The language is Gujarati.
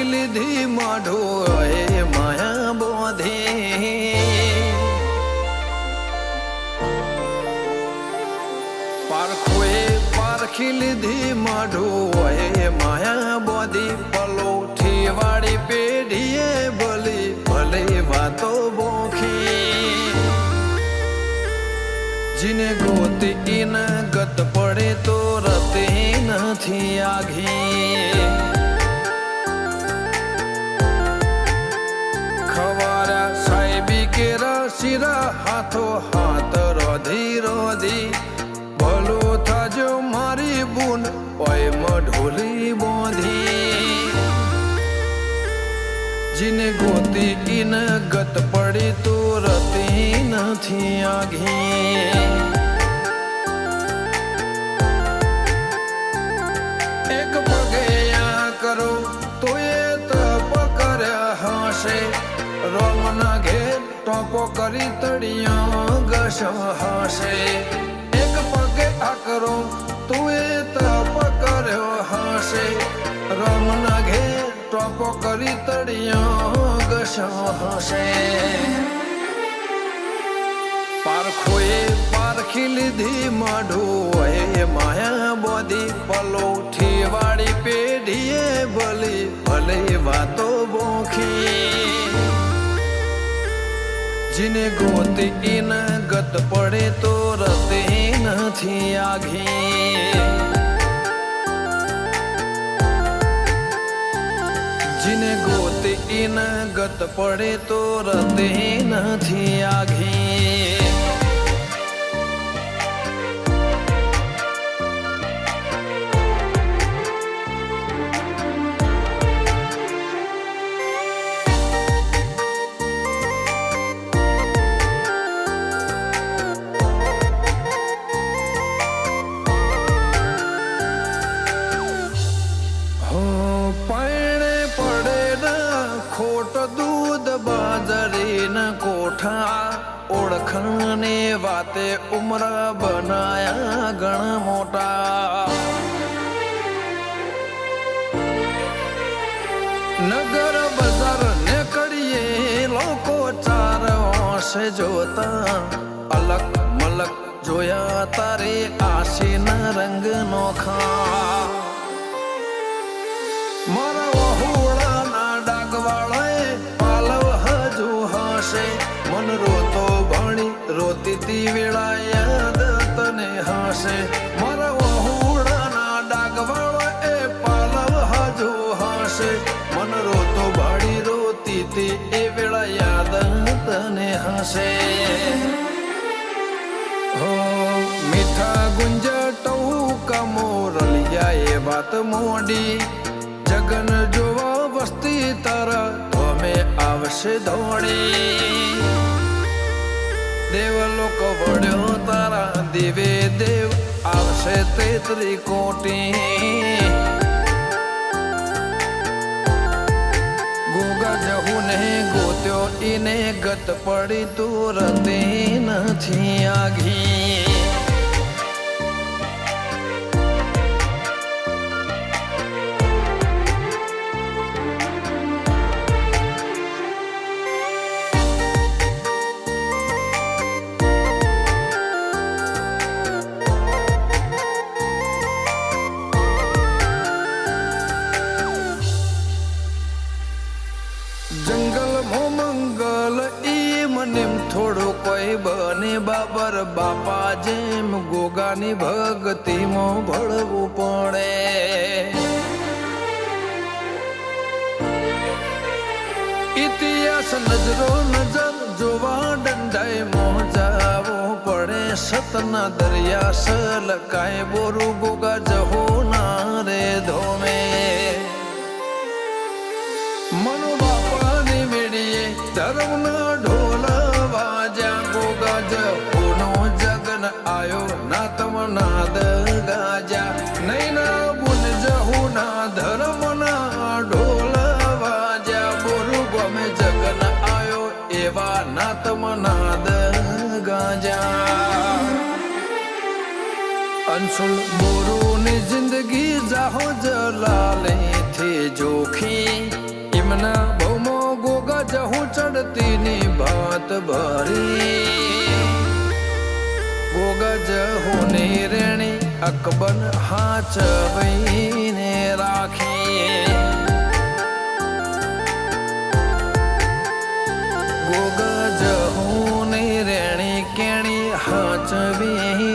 પારખી લીધી માઢો એ માયા બોધી પારખી લીધી માઢો એ માયા બોધી પલોઠી વાળી પેઢીએ ભલી ભલે વાતો બોખી જીને ગોતી ઈન ગત પડે તો રતે નથી આઘી ખવારા સાહેબી કેરા શિરા હાથો હાથ રોધી રોધી ભલો થાજો મારી બુન ઓય મઢોલી બોધી જીને ગોતી ઈન ગત પડી તો રતે નથી આઘી એક પગે આ કરો તો એ તપ કર્યા હશે રોમના ઘેર ટોપો કરી તળિયા ઘસ હશે એક પગે આ કરો તો એ તપ કર્યો હશે રોમના ઘેર ટોપો કરી તળિયા ઘસ હશે પારખોએ પારખી લીધી માઢો એ માયા બોધી પલોઠી વાળી પેઢીએ ભલી ભલે વાતો બોખી જીને ગોતી ઈન ગત પડે તો રતે નથી આઘી જીને ગોતી ઈન ગત પડે તો રતે નથી આઘી ખોટ દૂધ બાજરીના કોઠા ઓળખને વાતે ઉમર બનાયા ઘણા મોટા નગર બજાર ને કડીએ લોકો ચાર ઓશે જોતા અલગ મલક જોયા તારે આશીના રંગ નોખા મારા વહુડાના ડાગવાળાએ પાલવ હજુ હશે મન રોતો ભણી રોતી તી વેળા યાદ તને હશે મારા વહુડાના ડાગવાળાએ પાલવ હજુ હશે મન રોતો ભણી રોતી તી એ વેળા યાદ તને હશે હો મીઠા ગુંજ ટહુકા મોરલિયા એ વાત મોડી જગન જોવા વસ્તી તારા અમે આવશે દોડી દેવલોક વળ્યો તારા દેવે દેવ આવશે તેત્રી કોટી ગોગા જહુ ને ગોત્યો ઈને ગત પડી તું રતે નથી આઘી થોડું કોઈ બને બાબર બાપા જેમ ગોગાની ભક્તિમાં ભળવું પડે ઇતિહાસ નજરો નજર જોવા દંડાઈ મોજાવો પડે સતના દરિયા સલકાય બોરું ગોગા જહો ના રે ધોમે મનો બાપાની મેળીએ ધર્મના ઢોલા ગોગા જહુનો જગન આયો ના તમ નાદ ગાજા નૈના બુન જહુના ધર્મના ઢોલ વાજા બોરું ગમે જગન આયો એવા ના તમ નાદ ગાજા અંશુલ બોરુની જિંદગી જાહો જલાલે થી જોખી એમના બહુમો ગોગજ હું ચડતી ની ભાત ભરી ગોગજ હું રેણી અકબર હાચવીને રાખીએ ગોગજ હું રેણી કેણી હાચવી